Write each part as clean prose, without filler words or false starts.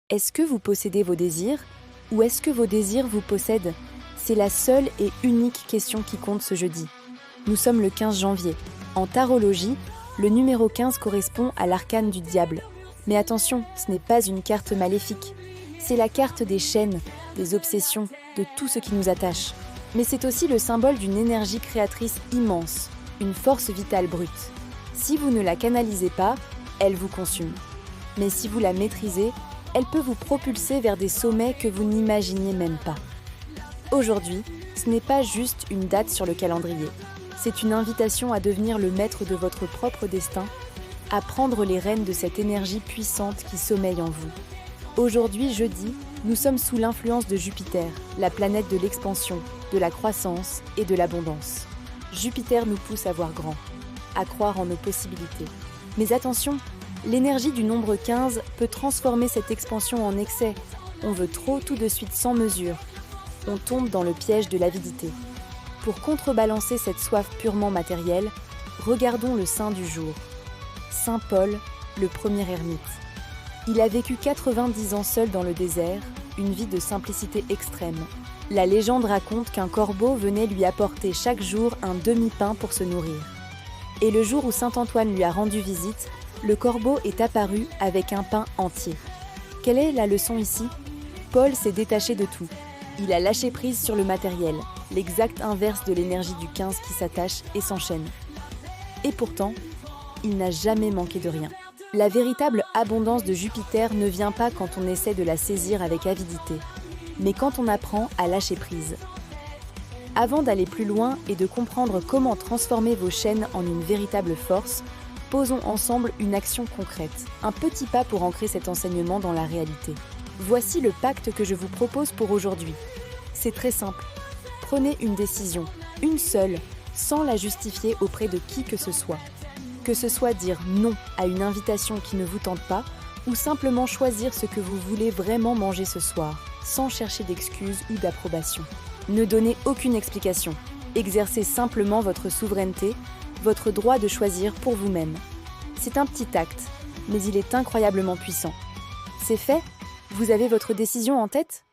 Est-ce que vous possédez vos désirs ou est-ce que vos désirs vous possèdent? C'est la seule et unique question qui compte ce jeudi. Nous sommes le 15 janvier. En tarologie, le numéro 15 correspond à l'arcane du diable. Mais attention, ce n'est pas une carte maléfique. C'est la carte des chaînes, des obsessions, de tout ce qui nous attache. Mais c'est aussi le symbole d'une énergie créatrice immense, une force vitale brute. Si vous ne la canalisez pas, elle vous consume. Mais si vous la maîtrisez, elle peut vous propulser vers des sommets que vous n'imaginiez même pas. Aujourd'hui, ce n'est pas juste une date sur le calendrier. C'est une invitation à devenir le maître de votre propre destin, à prendre les rênes de cette énergie puissante qui sommeille en vous. Aujourd'hui, jeudi, nous sommes sous l'influence de Jupiter, la planète de l'expansion, de la croissance et de l'abondance. Jupiter nous pousse à voir grand, à croire en nos possibilités. Mais attention, l'énergie du nombre 15 peut transformer cette expansion en excès. On veut trop tout de suite sans mesure. On tombe dans le piège de l'avidité. Pour contrebalancer cette soif purement matérielle, regardons le saint du jour. Saint Paul, le premier ermite. Il a vécu 90 ans seul dans le désert, une vie de simplicité extrême. La légende raconte qu'un corbeau venait lui apporter chaque jour un demi-pain pour se nourrir. Et le jour où saint Antoine lui a rendu visite, le corbeau est apparu avec un pain entier. Quelle est la leçon ici? Paul s'est détaché de tout. Il a lâché prise sur le matériel, l'exact inverse de l'énergie du 15 qui s'attache et s'enchaîne. Et pourtant, il n'a jamais manqué de rien. La véritable abondance de Jupiter ne vient pas quand on essaie de la saisir avec avidité, mais quand on apprend à lâcher prise. Avant d'aller plus loin et de comprendre comment transformer vos chaînes en une véritable force, posons ensemble une action concrète, un petit pas pour ancrer cet enseignement dans la réalité. Voici le pacte que je vous propose pour aujourd'hui. C'est très simple. Prenez une décision, une seule, sans la justifier auprès de qui que ce soit. Que ce soit dire non à une invitation qui ne vous tente pas, ou simplement choisir ce que vous voulez vraiment manger ce soir, sans chercher d'excuses ou d'approbation. Ne donnez aucune explication. Exercez simplement votre souveraineté, votre droit de choisir pour vous-même. C'est un petit acte, mais il est incroyablement puissant. C'est fait? Vous avez votre décision en tête?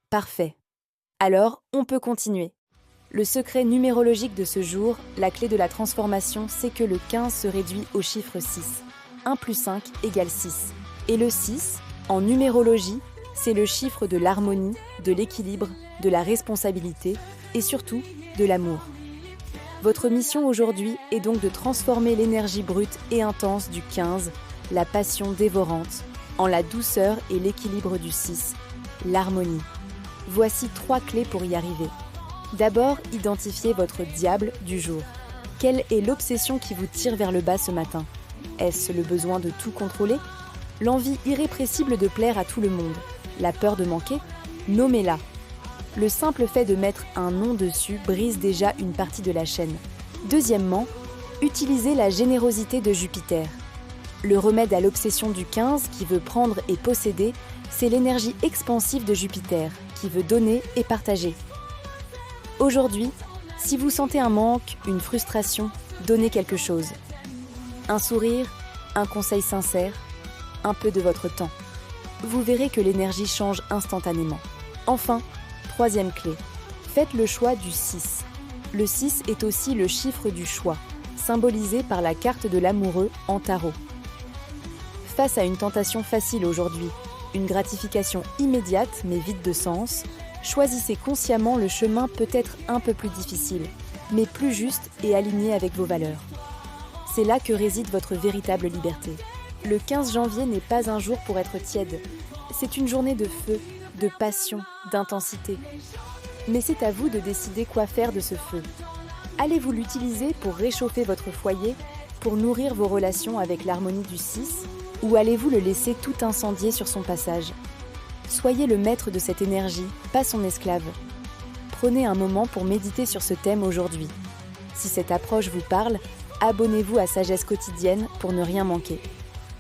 Parfait. Alors, on peut continuer. Le secret numérologique de ce jour, la clé de la transformation, c'est que le 15 se réduit au chiffre 6. 1 plus 5 égale 6. Et le 6, en numérologie, c'est le chiffre de l'harmonie, de l'équilibre, de la responsabilité et surtout de l'amour. Votre mission aujourd'hui est donc de transformer l'énergie brute et intense du 15, la passion dévorante, en la douceur et l'équilibre du 6, l'harmonie. Voici 3 clés pour y arriver. D'abord, identifiez votre diable du jour. Quelle est l'obsession qui vous tire vers le bas ce matin? Est-ce le besoin de tout contrôler? L'envie irrépressible de plaire à tout le monde? La peur de manquer? Nommez-la. Le simple fait de mettre un nom dessus brise déjà une partie de la chaîne. Deuxièmement, utilisez la générosité de Jupiter. Le remède à l'obsession du 15 qui veut prendre et posséder, c'est l'énergie expansive de Jupiter qui veut donner et partager. Aujourd'hui, si vous sentez un manque, une frustration, donnez quelque chose. Un sourire, un conseil sincère, un peu de votre temps. Vous verrez que l'énergie change instantanément. Enfin, 3e clé, faites le choix du 6. Le 6 est aussi le chiffre du choix, symbolisé par la carte de l'amoureux en tarot. Face à une tentation facile aujourd'hui, une gratification immédiate mais vide de sens, choisissez consciemment le chemin peut-être un peu plus difficile, mais plus juste et aligné avec vos valeurs. C'est là que réside votre véritable liberté. Le 15 janvier n'est pas un jour pour être tiède. C'est une journée de feu, de passion, d'intensité. Mais c'est à vous de décider quoi faire de ce feu. Allez-vous l'utiliser pour réchauffer votre foyer, pour nourrir vos relations avec l'harmonie du 6, ou allez-vous le laisser tout incendier sur son passage? Soyez le maître de cette énergie, pas son esclave. Prenez un moment pour méditer sur ce thème aujourd'hui. Si cette approche vous parle, abonnez-vous à Sagesse quotidienne pour ne rien manquer.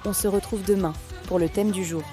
On se retrouve demain pour le thème du jour.